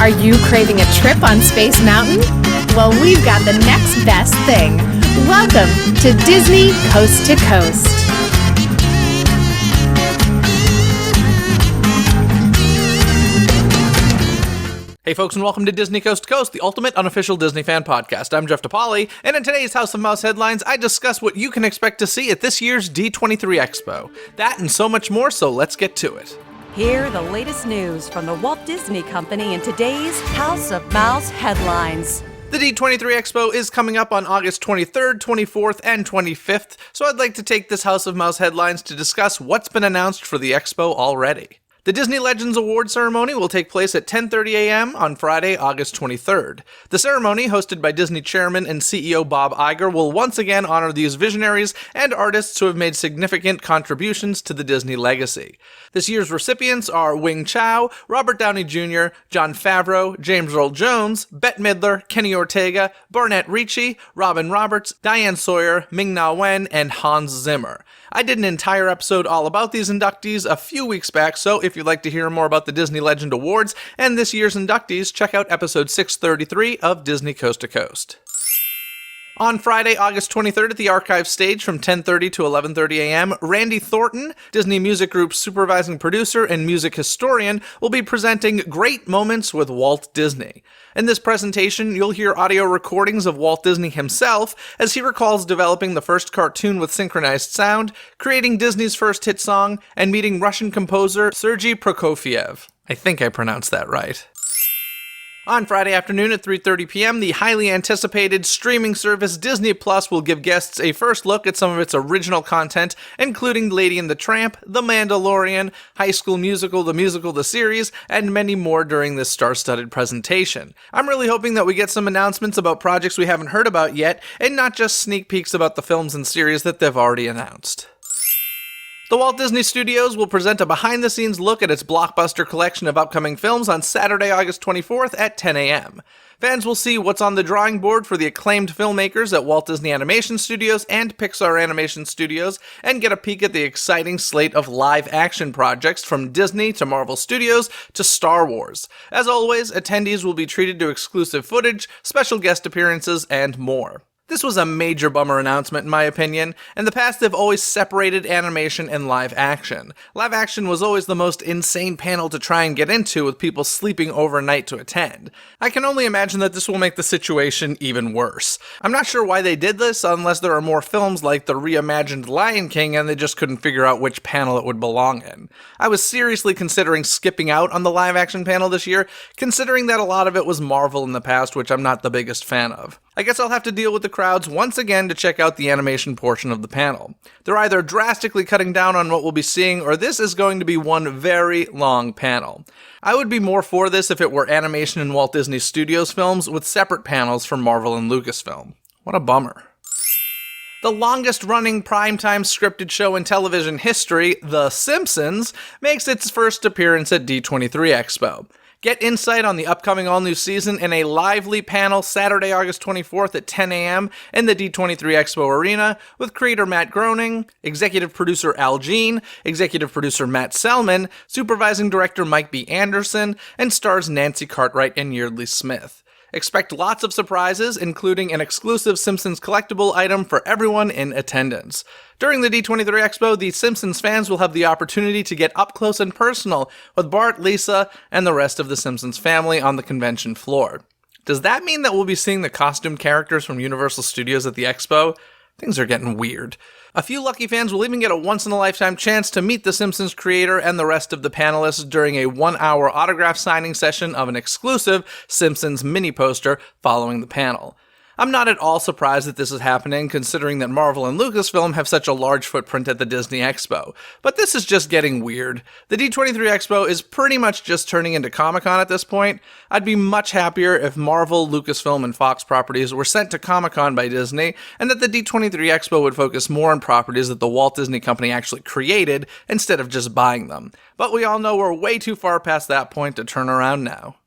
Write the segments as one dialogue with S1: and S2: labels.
S1: Are you craving a trip on Space Mountain? Well, we've got the next best thing. Welcome to Dizney Coast to Coast.
S2: Hey folks, and welcome to Dizney Coast to Coast, the ultimate unofficial Disney fan podcast. I'm Jeff DePauli, and in today's House of Mouse headlines, I discuss what you can expect to see at this year's D23 Expo. That and so much more, so let's get to it.
S3: Hear the latest news from the Walt Disney Company in today's House of Mouse headlines.
S2: The D23 Expo is coming up on August 23rd, 24th, and 25th, so I'd like to take this House of Mouse headlines to discuss what's been announced for the Expo already. The Disney Legends Award ceremony will take place at 10:30 a.m. on Friday, August 23rd. The ceremony, hosted by Disney Chairman and CEO Bob Iger, will once again honor these visionaries and artists who have made significant contributions to the Disney legacy. This year's recipients are Wing Chow, Robert Downey Jr., Jon Favreau, James Earl Jones, Bette Midler, Kenny Ortega, Barnett Ricci, Robin Roberts, Diane Sawyer, Ming-Na Wen, and Hans Zimmer. I did an entire episode all about these inductees a few weeks back, so if you'd like to hear more about the Disney Legend Awards and this year's inductees, check out episode 633 of Disney Coast to Coast. On Friday, August 23rd at the Archive stage from 10:30 to 11:30 a.m., Randy Thornton, Disney Music Group's supervising producer and music historian, will be presenting Great Moments with Walt Disney. In this presentation, you'll hear audio recordings of Walt Disney himself as he recalls developing the first cartoon with synchronized sound, creating Disney's first hit song, and meeting Russian composer Sergei Prokofiev. I think I pronounced that right. On Friday afternoon at 3:30 p.m., the highly anticipated streaming service Disney Plus will give guests a first look at some of its original content, including Lady and the Tramp, The Mandalorian, High School Musical, the series, and many more during this star-studded presentation. I'm really hoping that we get some announcements about projects we haven't heard about yet, and not just sneak peeks about the films and series that they've already announced. The Walt Disney Studios will present a behind-the-scenes look at its blockbuster collection of upcoming films on Saturday, August 24th at 10 a.m. Fans will see what's on the drawing board for the acclaimed filmmakers at Walt Disney Animation Studios and Pixar Animation Studios, and get a peek at the exciting slate of live-action projects from Disney to Marvel Studios to Star Wars. As always, attendees will be treated to exclusive footage, special guest appearances, and more. This was a major bummer announcement in my opinion. In the past they've always separated animation and live action. Live action was always the most insane panel to try and get into, with people sleeping overnight to attend. I can only imagine that this will make the situation even worse. I'm not sure why they did this, unless there are more films like the reimagined Lion King and they just couldn't figure out which panel it would belong in. I was seriously considering skipping out on the live action panel this year, considering that a lot of it was Marvel in the past, which I'm not the biggest fan of. I guess I'll have to deal with the crowds once again to check out the animation portion of the panel. They're either drastically cutting down on what we'll be seeing, or this is going to be one very long panel. I would be more for this if it were animation in Walt Disney Studios films with separate panels from Marvel and Lucasfilm. What a bummer. The longest-running primetime scripted show in television history, The Simpsons, makes its first appearance at D23 Expo. Get insight on the upcoming all-new season in a lively panel Saturday, August 24th at 10 a.m. in the D23 Expo Arena with creator Matt Groening, executive producer Al Jean, executive producer Matt Selman, supervising director Mike B. Anderson, and stars Nancy Cartwright and Yeardley Smith. Expect lots of surprises, including an exclusive Simpsons collectible item for everyone in attendance. During the D23 Expo, the Simpsons fans will have the opportunity to get up close and personal with Bart, Lisa, and the rest of the Simpsons family on the convention floor. Does that mean that we'll be seeing the costume characters from Universal Studios at the Expo? Things are getting weird. A few lucky fans will even get a once-in-a-lifetime chance to meet the Simpsons creator and the rest of the panelists during a 1-hour autograph signing session of an exclusive Simpsons mini-poster following the panel. I'm not at all surprised that this is happening, considering that Marvel and Lucasfilm have such a large footprint at the Disney Expo. But this is just getting weird. The D23 Expo is pretty much just turning into Comic-Con at this point. I'd be much happier if Marvel, Lucasfilm, and Fox properties were sent to Comic-Con by Disney, and that the D23 Expo would focus more on properties that the Walt Disney Company actually created, instead of just buying them. But we all know we're way too far past that point to turn around now.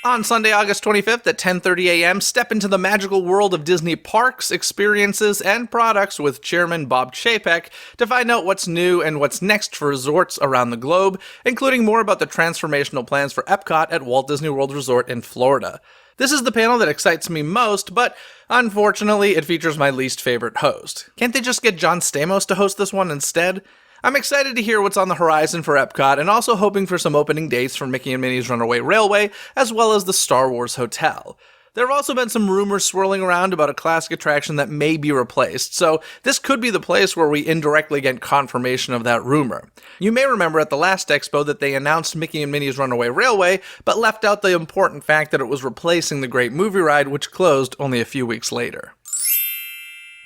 S2: On Sunday, August 25th at 10:30 a.m., step into the magical world of Disney parks, experiences, and products with Chairman Bob Chapek to find out what's new and what's next for resorts around the globe, including more about the transformational plans for Epcot at Walt Disney World Resort in Florida. This is the panel that excites me most, but unfortunately, it features my least favorite host. Can't they just get John Stamos to host this one instead? I'm excited to hear what's on the horizon for Epcot and also hoping for some opening dates for Mickey and Minnie's Runaway Railway, as well as the Star Wars Hotel. There have also been some rumors swirling around about a classic attraction that may be replaced, so this could be the place where we indirectly get confirmation of that rumor. You may remember at the last expo that they announced Mickey and Minnie's Runaway Railway, but left out the important fact that it was replacing the Great Movie Ride, which closed only a few weeks later.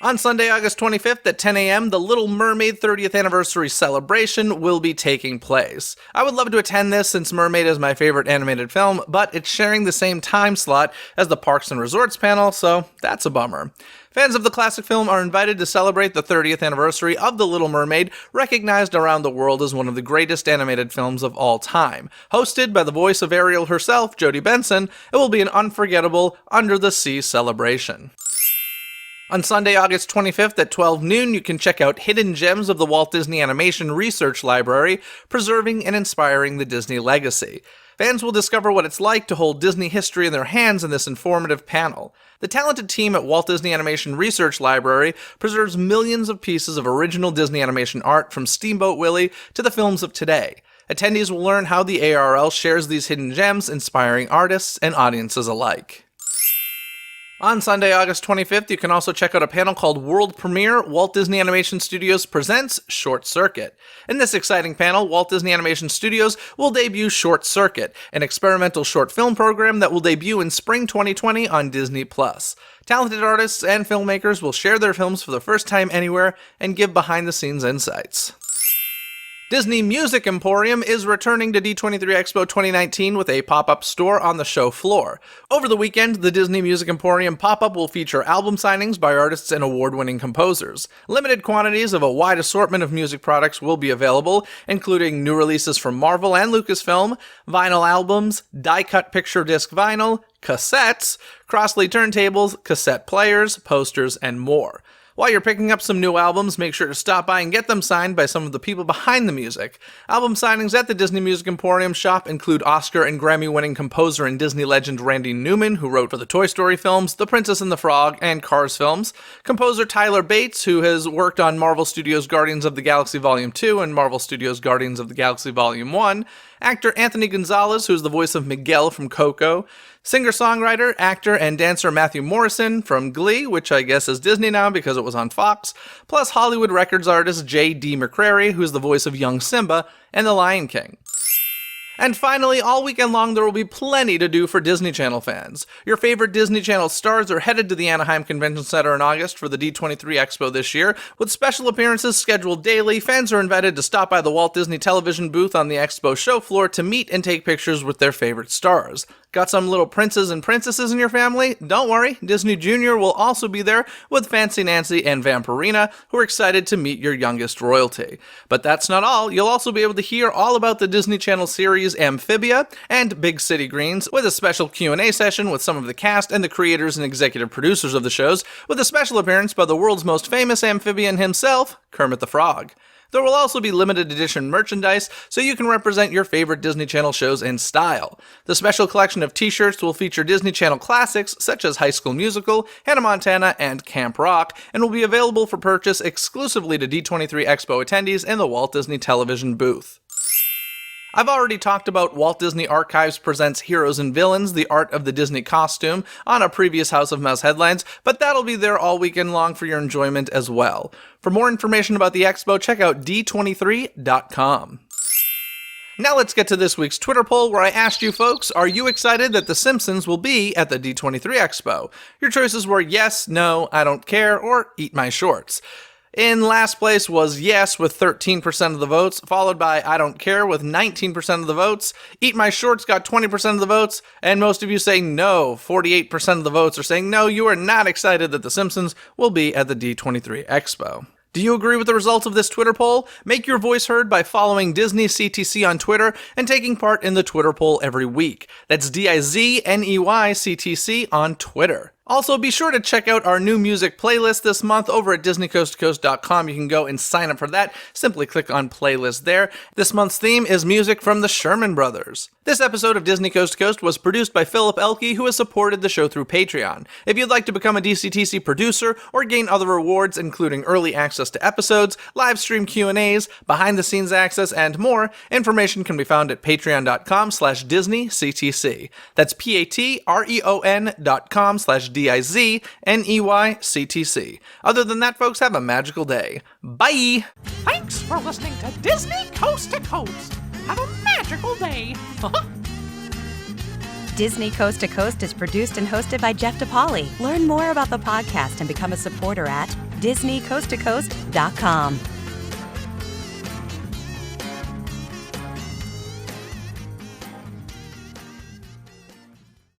S2: On Sunday, August 25th at 10 a.m., the Little Mermaid 30th Anniversary Celebration will be taking place. I would love to attend this since Mermaid is my favorite animated film, but it's sharing the same time slot as the Parks and Resorts panel, so that's a bummer. Fans of the classic film are invited to celebrate the 30th anniversary of The Little Mermaid, recognized around the world as one of the greatest animated films of all time. Hosted by the voice of Ariel herself, Jodie Benson, it will be an unforgettable under-the-sea celebration. On Sunday, August 25th at 12 noon, you can check out Hidden Gems of the Walt Disney Animation Research Library, preserving and inspiring the Disney legacy. Fans will discover what it's like to hold Disney history in their hands in this informative panel. The talented team at Walt Disney Animation Research Library preserves millions of pieces of original Disney animation art from Steamboat Willie to the films of today. Attendees will learn how the ARL shares these hidden gems, inspiring artists and audiences alike. On Sunday, August 25th, you can also check out a panel called World Premiere Walt Disney Animation Studios Presents Short Circuit. In this exciting panel, Walt Disney Animation Studios will debut Short Circuit, an experimental short film program that will debut in spring 2020 on Disney+. Talented artists and filmmakers will share their films for the first time anywhere and give behind-the-scenes insights. Disney Music Emporium is returning to D23 Expo 2019 with a pop-up store on the show floor. Over the weekend, the Disney Music Emporium pop-up will feature album signings by artists and award-winning composers. Limited quantities of a wide assortment of music products will be available, including new releases from Marvel and Lucasfilm, vinyl albums, die-cut picture disc vinyl, cassettes, Crossley turntables, cassette players, posters, and more. While you're picking up some new albums, make sure to stop by and get them signed by some of the people behind the music. Album signings at the Disney Music Emporium shop include Oscar and Grammy-winning composer and Disney legend Randy Newman, who wrote for the Toy Story films, The Princess and the Frog, and Cars films, composer Tyler Bates, who has worked on Marvel Studios' Guardians of the Galaxy Volume 2 and Marvel Studios' Guardians of the Galaxy Volume 1, actor Anthony Gonzalez, who's the voice of Miguel from Coco, singer-songwriter, actor, and dancer Matthew Morrison from Glee, which I guess is Disney now because it was on Fox, plus Hollywood Records artist J.D. McCrary, who's the voice of young Simba and The Lion King. And finally, all weekend long, there will be plenty to do for Disney Channel fans. Your favorite Disney Channel stars are headed to the Anaheim Convention Center in August for the D23 Expo this year. With special appearances scheduled daily, fans are invited to stop by the Walt Disney Television booth on the Expo show floor to meet and take pictures with their favorite stars. Got some little princes and princesses in your family? Don't worry, Disney Jr. will also be there with Fancy Nancy and Vampirina, who are excited to meet your youngest royalty. But that's not all. You'll also be able to hear all about the Disney Channel series Amphibia and Big City Greens, with a special Q&A session with some of the cast and the creators and executive producers of the shows, with a special appearance by the world's most famous amphibian himself, Kermit the Frog. There will also be limited edition merchandise, so you can represent your favorite Disney Channel shows in style. The special collection of t-shirts will feature Disney Channel classics such as High School Musical, Hannah Montana, and Camp Rock, and will be available for purchase exclusively to D23 Expo attendees in the Walt Disney Television booth. I've already talked about Walt Disney Archives Presents Heroes and Villains, the Art of the Disney Costume, on a previous House of Mouse headlines, but that'll be there all weekend long for your enjoyment as well. For more information about the expo, check out d23.com. Now let's get to this week's Twitter poll, where I asked you folks, are you excited that The Simpsons will be at the D23 Expo? Your choices were yes, no, I don't care, or eat my shorts. In last place was yes with 13% of the votes, followed by I don't care with 19% of the votes. Eat My Shorts got 20% of the votes, and most of you say no. 48% of the votes are saying no, you are not excited that The Simpsons will be at the D23 Expo. Do you agree with the results of this Twitter poll? Make your voice heard by following Dizney CTC on Twitter and taking part in the Twitter poll every week. That's Dizney CTC on Twitter. Also, be sure to check out our new music playlist this month over at DizneyCoastToCoast.com. You can go and sign up for that. Simply click on playlist there. This month's theme is music from the Sherman Brothers. This episode of Disney Coast to Coast was produced by Philip Elke, who has supported the show through Patreon. If you'd like to become a DCTC producer or gain other rewards, including early access to episodes, live stream Q&As, behind-the-scenes access, and more, information can be found at patreon.com/DizneyCTC. That's patreon.com/DizneyCTC. Other than that, folks, have a magical day. Bye!
S4: Thanks for listening to Disney Coast to Coast. Have a magical day.
S3: Disney Coast to Coast is produced and hosted by Jeff DePauli. Learn more about the podcast and become a supporter at DisneyCoastToCoast.com.